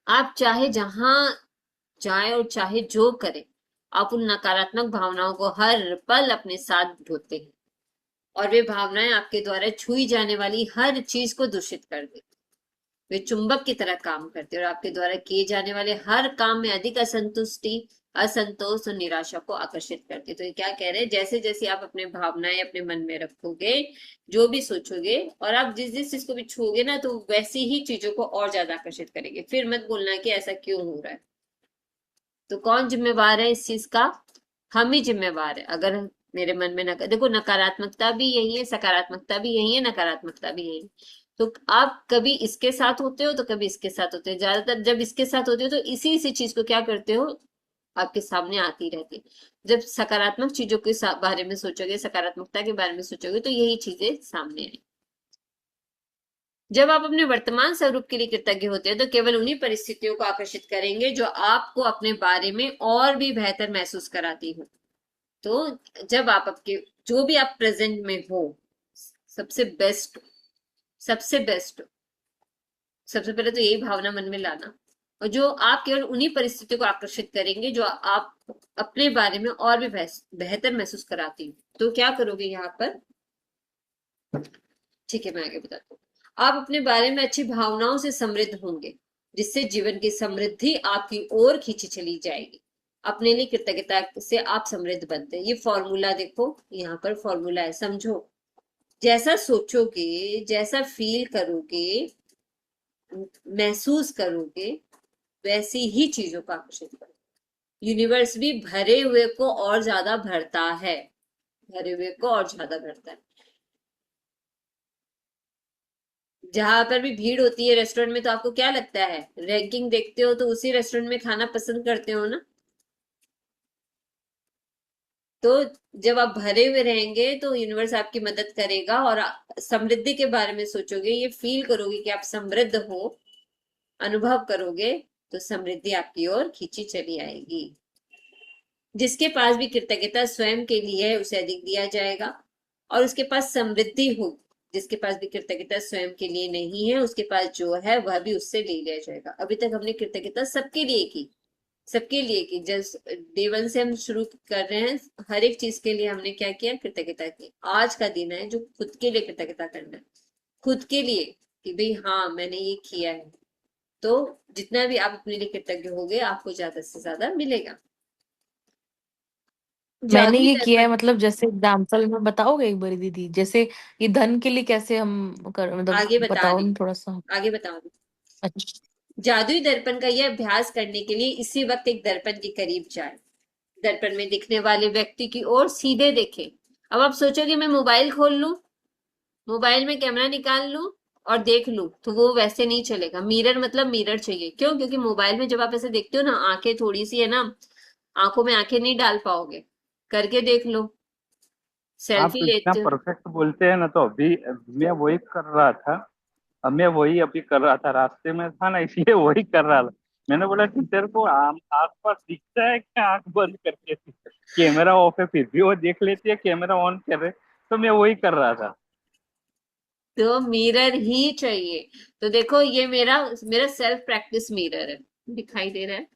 आप चाहे जहां जाए और चाहे जो करें, आप उन नकारात्मक भावनाओं को हर पल अपने साथ ढोते हैं। और वे भावनाएं आपके द्वारा छुई जाने वाली हर चीज को दूषित कर देती। वे चुंबक की तरह काम करते हैं और आपके द्वारा किए जाने वाले हर काम में अधिक असंतुष्टि, असंतोष और निराशा को आकर्षित करते हैं। तो ये क्या कह रहे हैं, जैसे जैसे आप अपने भावनाएं अपने मन में रखोगे, जो भी सोचोगे, और आप जिस जिस चीज को भी छूओगे ना, तो वैसी ही चीजों को और ज्यादा आकर्षित करेंगे। फिर मत बोलना कि ऐसा क्यों हो रहा है। तो कौन जिम्मेवार है इस चीज का? हम ही जिम्मेवार है। अगर मेरे मन में देखो, नकारात्मकता भी यही है, सकारात्मकता भी यही है, नकारात्मकता भी यही है। तो आप कभी इसके साथ होते हो तो कभी इसके साथ होते हो। ज्यादातर जब इसके साथ होते हो तो इसी इसी चीज को क्या करते हो, आपके सामने आती रहती है। जब सकारात्मक चीजों के बारे में सोचोगे, सकारात्मकता के बारे में सोचोगे, तो यही चीजें सामने आएंगी। जब आप अपने वर्तमान स्वरूप के लिए कृतज्ञ होते हैं, तो केवल उन्हीं परिस्थितियों को आकर्षित करेंगे जो आपको अपने बारे में और भी बेहतर महसूस कराती हो। तो जब आप आपके जो भी आप प्रेजेंट में हो, सबसे बेस्ट, सबसे बेस्ट, सबसे पहले तो यही भावना मन में लाना। और जो आप केवल उन्हीं परिस्थितियों को आकर्षित करेंगे जो आप अपने बारे में और भी बेहतर महसूस कराती हो। तो क्या करोगे यहाँ पर? ठीक है, मैं आगे बताती हूँ। आप अपने बारे में अच्छी भावनाओं से समृद्ध होंगे, जिससे जीवन की समृद्धि आपकी ओर खींची चली जाएगी। अपने लिए कृतज्ञता से आप समृद्ध बनते हैं। ये फॉर्मूला देखो, यहाँ पर फॉर्मूला है, समझो। जैसा सोचोगे, जैसा फील करोगे, महसूस करोगे, वैसी ही चीजों को आकर्षित करोगे। यूनिवर्स भी भरे हुए को और ज्यादा भरता है, भरे हुए को और ज्यादा भरता है। जहां पर भी भीड़ होती है रेस्टोरेंट में, तो आपको क्या लगता है, रैंकिंग देखते हो तो उसी रेस्टोरेंट में खाना पसंद करते हो ना। तो जब आप भरे हुए रहेंगे तो यूनिवर्स आपकी मदद करेगा, और समृद्धि के बारे में सोचोगे, ये फील करोगे कि आप समृद्ध हो, अनुभव करोगे, तो समृद्धि आपकी ओर खींची चली आएगी। जिसके पास भी कृतज्ञता स्वयं के लिए है, उसे अधिक दिया जाएगा, और उसके पास समृद्धि होगी। जिसके पास भी कृतज्ञता स्वयं के लिए नहीं है, उसके पास जो है वह भी उससे ले लिया जाएगा। अभी तक हमने कृतज्ञता सबके लिए की, सबके लिए की। जब डे वन से हम शुरू कर रहे हैं, हर एक चीज के लिए हमने क्या किया, कृतज्ञता की। आज का दिन है जो खुद के लिए कृतज्ञता करना है, खुद के लिए, कि भाई हाँ मैंने ये किया है। तो जितना भी आप अपने लिए कृतज्ञ होगे, आपको ज्यादा से ज्यादा मिलेगा।
मैंने
जादुई
ये किया है,
दर्पण।
मतलब जैसे एग्जाम्पल में बताओगे एक बारी दीदी, जैसे ये धन के लिए कैसे हम कर, मतलब
आगे बता
बताओ
रही
ना
हूँ,
थोड़ा सा।
आगे बता रही हूँ।
अच्छा।
जादुई दर्पण का यह अभ्यास करने के लिए इसी वक्त एक दर्पण के करीब जाए। दर्पण में दिखने वाले व्यक्ति की ओर सीधे देखें। अब आप सोचोगे मैं मोबाइल खोल लूं, मोबाइल में कैमरा निकाल लूं और देख लूं, तो वो वैसे नहीं चलेगा। मिरर मतलब मिरर चाहिए। क्यों? क्योंकि मोबाइल में जब आप ऐसे देखते हो ना, आंखें थोड़ी सी है ना, आंखों में आंखें नहीं डाल पाओगे। करके देख लो,
आप
सेल्फी
इतना
लेते हो।
परफेक्ट बोलते हैं ना, तो अभी मैं वही कर रहा था। अब मैं वही अभी कर रहा था, रास्ते में था ना, इसलिए वही कर रहा था। मैंने बोला कि तेरे को आस पास दिखता है क्या, आंख बंद करके कैमरा ऑफ है फिर भी वो देख लेती है कैमरा ऑन कर रहे, तो मैं वही कर रहा था।
तो मिरर ही चाहिए। तो देखो ये मेरा मेरा सेल्फ प्रैक्टिस मिरर है, दिखाई दे रहा है?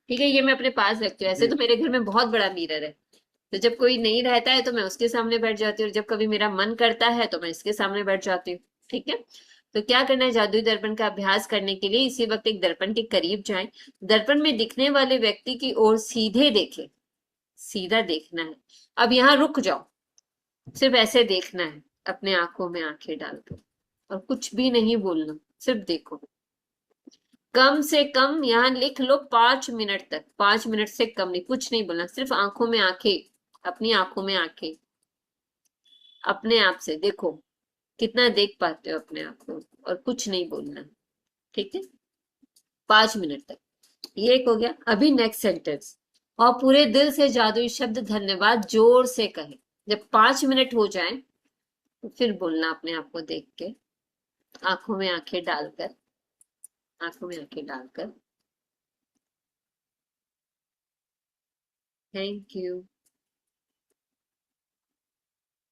ठीक है, ये मैं अपने पास रखती हूँ। ऐसे
जी।
तो मेरे घर में बहुत बड़ा मिरर है, तो जब कोई नहीं रहता है तो मैं उसके सामने बैठ जाती हूँ, और जब कभी मेरा मन करता है तो मैं इसके सामने बैठ जाती हूँ। ठीक है। तो क्या करना है, जादुई दर्पण का अभ्यास करने के लिए इसी वक्त एक दर्पण के करीब जाएं। दर्पण में दिखने वाले व्यक्ति की ओर सीधे देखें, सीधा देखना है। अब यहाँ रुक जाओ, सिर्फ ऐसे देखना है, अपने आंखों में आंखें डालकर, और कुछ भी नहीं बोलना, सिर्फ देखो। कम से कम यहाँ लिख लो 5 मिनट तक, 5 मिनट से कम नहीं, कुछ नहीं बोलना, सिर्फ आंखों में आंखें, अपनी आंखों में आंखें, अपने आप से देखो कितना देख पाते हो अपने आप को, और कुछ नहीं बोलना। ठीक है, 5 मिनट तक। ये एक हो गया। अभी नेक्स्ट सेंटेंस, और पूरे दिल से जादुई शब्द धन्यवाद जोर से कहे। जब 5 मिनट हो जाए तो फिर बोलना अपने आप को देख के, आंखों में आंखें डालकर, आंखों में आंखें डालकर, thank you,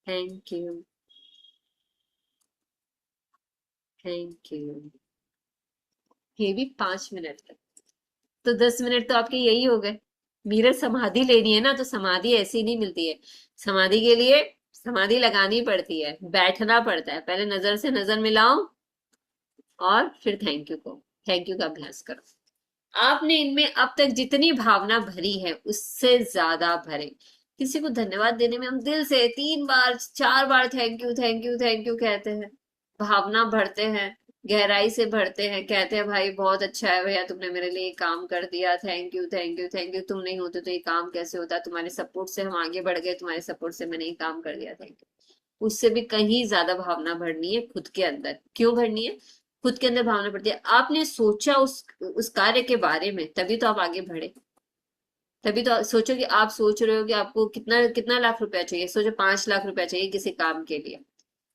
thank you, thank you. ये भी 5 मिनट तक। तो 10 मिनट तो आपके यही हो गए। मिरर समाधि लेनी है ना, तो समाधि ऐसी नहीं मिलती है। समाधि के लिए समाधि लगानी पड़ती है, बैठना पड़ता है। पहले नजर से नजर मिलाओ, और फिर थैंक यू को, थैंक यू का अभ्यास करो। आपने इनमें अब तक जितनी भावना भरी है उससे ज्यादा भरे। किसी को धन्यवाद देने में हम दिल से 3 बार 4 बार thank you, thank you, thank you कहते हैं, भावना भरते हैं, गहराई से भरते हैं, कहते हैं भाई बहुत अच्छा है भैया, तुमने मेरे लिए ये काम कर दिया, thank you, thank you, thank you, तुम नहीं होते तो ये काम कैसे होता, तुम्हारे सपोर्ट से हम आगे बढ़ गए, तुम्हारे सपोर्ट से मैंने ये काम कर दिया, थैंक यू। उससे भी कहीं ज्यादा भावना भरनी है खुद के अंदर। क्यों भरनी है? खुद के अंदर भावना पड़ती है, आपने सोचा उस कार्य के बारे में, तभी तो आप आगे बढ़े। तभी तो सोचो कि आप सोच रहे हो कि आपको कितना कितना लाख रुपया चाहिए, सोचो 5 लाख रुपया चाहिए किसी काम के लिए,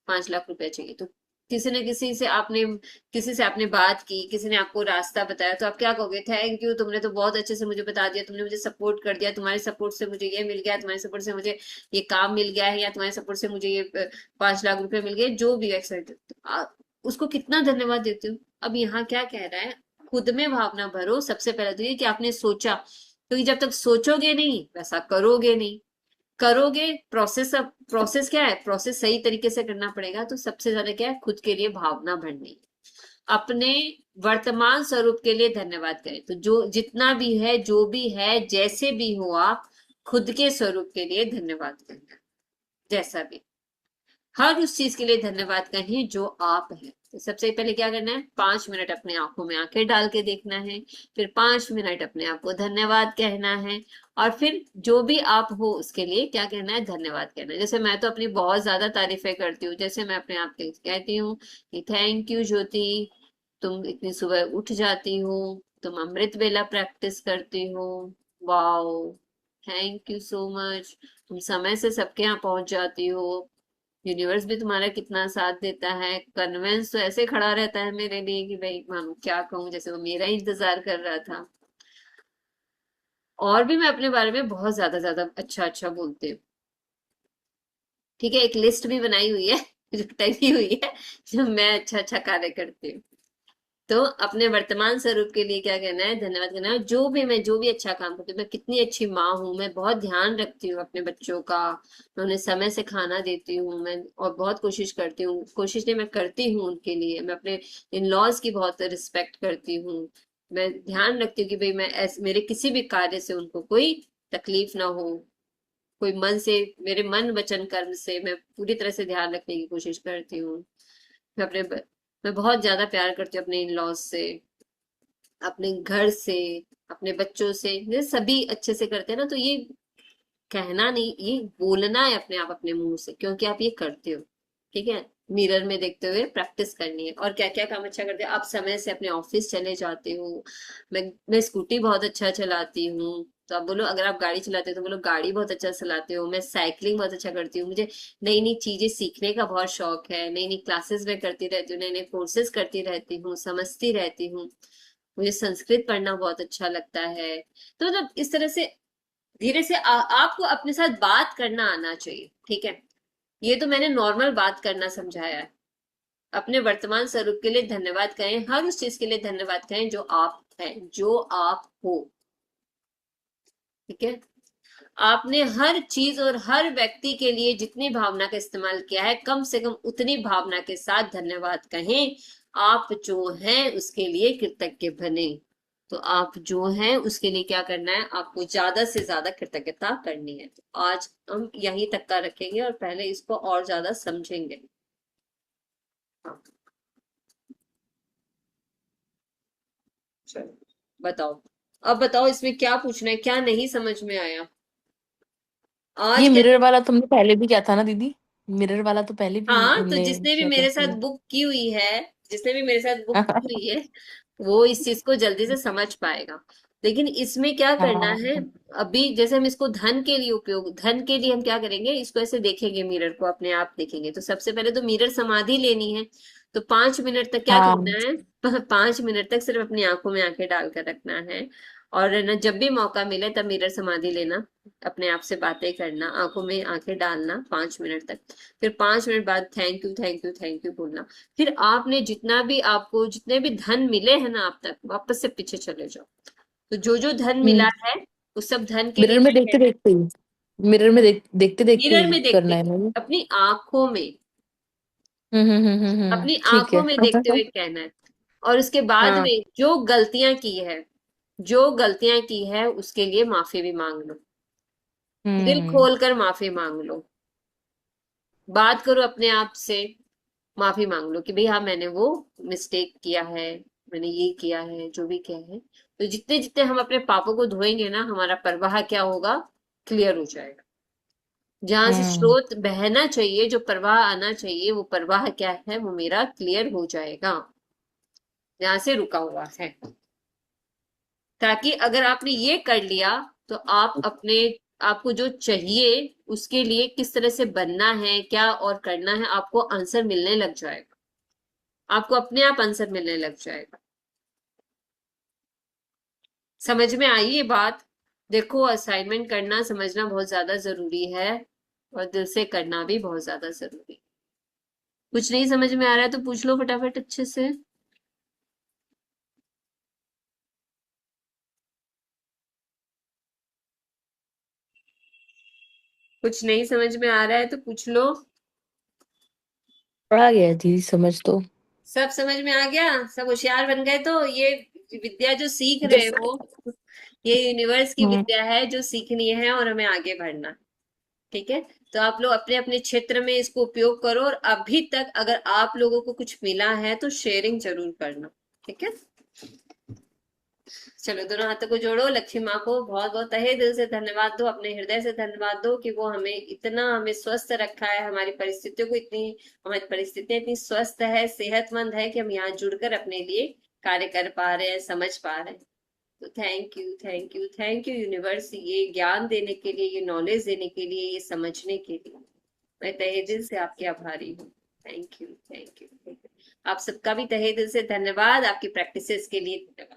5 लाख रुपया चाहिए। तो किसी ने किसी से आपने बात की, किसी ने आपको रास्ता बताया, तो आप क्या कहोगे, थैंक यू, तुमने तो बहुत अच्छे से मुझे बता दिया, तुमने मुझे सपोर्ट कर दिया, तुम्हारे सपोर्ट से मुझे ये मिल गया, तुम्हारे सपोर्ट से मुझे ये काम मिल गया है, या तुम्हारे सपोर्ट से मुझे ये 5 लाख रुपए मिल गए, जो भी एक्साइटेड। उसको कितना धन्यवाद देते हो। अब यहाँ क्या कह रहा है, खुद में भावना भरो सबसे पहले तो ये कि आपने सोचा। क्योंकि जब तक सोचोगे नहीं वैसा करोगे नहीं, करोगे। प्रोसेस, अब प्रोसेस क्या है, प्रोसेस सही तरीके से करना पड़ेगा। तो सबसे ज्यादा क्या है, खुद के लिए भावना भरनी। अपने वर्तमान स्वरूप के लिए धन्यवाद करें। तो जो जितना भी है, जो भी है, जैसे भी हो, आप खुद के स्वरूप के लिए धन्यवाद करें। जैसा भी, हर उस चीज के लिए धन्यवाद कहें जो आप हैं। तो सबसे पहले क्या करना है, 5 मिनट अपने आंखों में आंखें डाल के देखना है, फिर 5 मिनट अपने आप को धन्यवाद कहना है, और फिर जो भी आप हो उसके लिए क्या कहना है, धन्यवाद कहना है। जैसे मैं तो अपनी बहुत ज्यादा तारीफें करती हूँ, जैसे मैं अपने आप के कहती हूँ कि थैंक यू ज्योति, तुम इतनी सुबह उठ जाती हो, तुम अमृत वेला प्रैक्टिस करती हो, wow, thank you so much, तुम समय से सबके यहाँ पहुंच जाती हो, यूनिवर्स भी तुम्हारा कितना साथ देता है, कन्वेंस तो ऐसे खड़ा रहता है मेरे लिए कि भाई मानो क्या कहूँ, जैसे वो मेरा ही इंतजार कर रहा था। और भी मैं अपने बारे में बहुत ज्यादा ज्यादा अच्छा अच्छा बोलती हूँ। ठीक है, एक लिस्ट भी बनाई हुई है जो टंगी हुई है, जो मैं अच्छा अच्छा कार्य करती हूँ। तो अपने वर्तमान स्वरूप के लिए क्या कहना है, धन्यवाद कहना है। जो भी मैं, जो भी अच्छा काम करती हूँ, मैं कितनी अच्छी माँ हूँ, मैं बहुत ध्यान रखती हूँ अपने बच्चों का, मैं उन्हें समय से खाना देती हूँ, मैं और बहुत कोशिश करती हूँ, कोशिश नहीं मैं करती हूँ उनके लिए, मैं अपने इन लॉज की बहुत रिस्पेक्ट करती हूँ, मैं ध्यान रखती हूँ कि भाई मैं मेरे किसी भी कार्य से उनको कोई तकलीफ ना हो, कोई मन से, मेरे मन वचन कर्म से मैं पूरी तरह से ध्यान रखने की कोशिश करती हूँ। मैं अपने मैं बहुत ज्यादा प्यार करती हूँ अपने इन लॉज से, अपने घर से, अपने बच्चों से, ये सभी अच्छे से करते हैं ना। तो ये कहना नहीं, ये बोलना है अपने आप अपने मुंह से, क्योंकि आप ये करते हो। ठीक है, मिरर में देखते हुए प्रैक्टिस करनी है। और क्या क्या काम अच्छा करते हो आप, समय से अपने ऑफिस चले जाते हो, मैं स्कूटी बहुत अच्छा चलाती हूँ, तो आप बोलो, अगर आप गाड़ी चलाते हो तो बोलो गाड़ी बहुत अच्छा चलाते हो। मैं साइकिलिंग बहुत अच्छा करती हूँ, मुझे नई नई चीजें सीखने का बहुत शौक है, नई नई क्लासेस में करती रहती हूँ, नए नए कोर्सेज करती रहती हूँ, समझती रहती हूँ, मुझे संस्कृत पढ़ना बहुत अच्छा लगता है। तो मतलब इस तरह से धीरे से आपको अपने साथ बात करना आना चाहिए। ठीक है, ये तो मैंने नॉर्मल बात करना समझाया है। अपने वर्तमान स्वरूप के लिए धन्यवाद कहें, हर उस चीज के लिए धन्यवाद कहें जो आप हैं, जो आप हो। ठीक है, आपने हर चीज और हर व्यक्ति के लिए जितनी भावना का इस्तेमाल किया है, कम से कम उतनी भावना के साथ धन्यवाद कहें। आप जो हैं उसके लिए कृतज्ञ बने। तो आप जो हैं उसके लिए क्या करना है, आपको ज्यादा से ज्यादा कृतज्ञता करनी है। तो आज हम यहीं तक का रखेंगे और पहले इसको और ज्यादा समझेंगे। हाँ, चलो बताओ, अब बताओ इसमें क्या पूछना है, क्या नहीं समझ में आया आज
ये
क्या।
मिरर वाला तुमने पहले भी किया था ना दीदी? मिरर वाला तो पहले भी
हाँ, तो
हमने
जिसने भी
शेयर
मेरे साथ
किया।
बुक की हुई है, जिसने भी मेरे साथ बुक की हुई है, वो इस चीज को जल्दी से समझ पाएगा। लेकिन इसमें क्या करना
हाँ।
है, अभी जैसे हम इसको धन के लिए उपयोग, धन के लिए हम क्या करेंगे, इसको ऐसे देखेंगे, मिरर को अपने आप देखेंगे। तो सबसे पहले तो मिरर समाधि लेनी है। तो 5 मिनट तक क्या
हाँ।
करना है, 5 मिनट तक सिर्फ अपनी आंखों में आंखें डालकर रखना है। और है ना, जब भी मौका मिले तब मिरर समाधि लेना, अपने आप से बातें करना, आंखों में आंखें डालना 5 मिनट तक। फिर 5 मिनट बाद thank you thank you thank you बोलना। फिर आपने जितना भी, आपको जितने भी धन मिले हैं ना आप तक, वापस से पीछे चले जाओ। तो जो जो धन मिला
हम्म।
है उस सब धन के लिए
मिरर में
क्या
देखते
कहना है,
देखते ही, मिरर में देखते देखते
मिरर
ही
में देखते
करना है
हुए,
मुझे।
अपनी आंखों में, अपनी
ठीक
आंखों
है।
में देखते हुए कहना है। और उसके बाद
हाँ।
में जो गलतियां की है, जो गलतियां की है उसके लिए माफी भी मांग लो, दिल
हम्म।
खोल कर माफी मांग लो, बात करो अपने आप से, माफी मांग लो कि भाई हाँ मैंने वो मिस्टेक किया है, मैंने ये किया है, जो भी किया है। तो जितने जितने हम अपने पापों को धोएंगे ना, हमारा प्रवाह क्या होगा, क्लियर हो जाएगा। जहां से
हम्म।
स्रोत बहना चाहिए, जो प्रवाह आना चाहिए, वो प्रवाह क्या है, वो मेरा क्लियर हो जाएगा जहां से रुका हुआ है। ताकि अगर आपने ये कर लिया, तो आप अपने, आपको जो चाहिए उसके लिए किस तरह से बनना है, क्या और करना है, आपको आंसर मिलने लग जाएगा, आपको अपने आप आंसर मिलने लग जाएगा। समझ में आई ये बात। देखो, असाइनमेंट करना समझना बहुत ज्यादा जरूरी है, और दिल से करना भी बहुत ज्यादा जरूरी है। कुछ नहीं समझ में आ रहा है तो पूछ लो फटाफट अच्छे से। कुछ नहीं समझ में आ रहा है तो पूछ लो।
आ गया दीदी समझ तो।
सब समझ में आ गया, सब होशियार बन गए। तो ये विद्या जो सीख रहे
जैसे
हो, ये यूनिवर्स की
हम्म
विद्या है जो सीखनी है और हमें आगे बढ़ना है। ठीक है, तो आप लोग अपने अपने क्षेत्र में इसको उपयोग करो, और अभी तक अगर आप लोगों को कुछ मिला है तो शेयरिंग जरूर करना। ठीक है, चलो दोनों हाथों को जोड़ो, लक्ष्मी माँ को बहुत बहुत तहे दिल से धन्यवाद दो, अपने हृदय से धन्यवाद दो कि वो हमें इतना, हमें स्वस्थ रखा है, हमारी परिस्थितियों को इतनी, हमारी परिस्थितियां इतनी स्वस्थ है, सेहतमंद है कि हम यहाँ जुड़कर अपने लिए कार्य कर पा रहे हैं, समझ पा रहे हैं। तो thank you, thank you, thank you universe, ये ज्ञान देने के लिए, ये नॉलेज देने के लिए, ये समझने के लिए मैं तहे दिल से आपकी आभारी हूँ। Thank you, thank you, thank you. आप सबका भी तहे दिल से धन्यवाद, आपकी प्रैक्टिसेस के लिए धन्यवाद।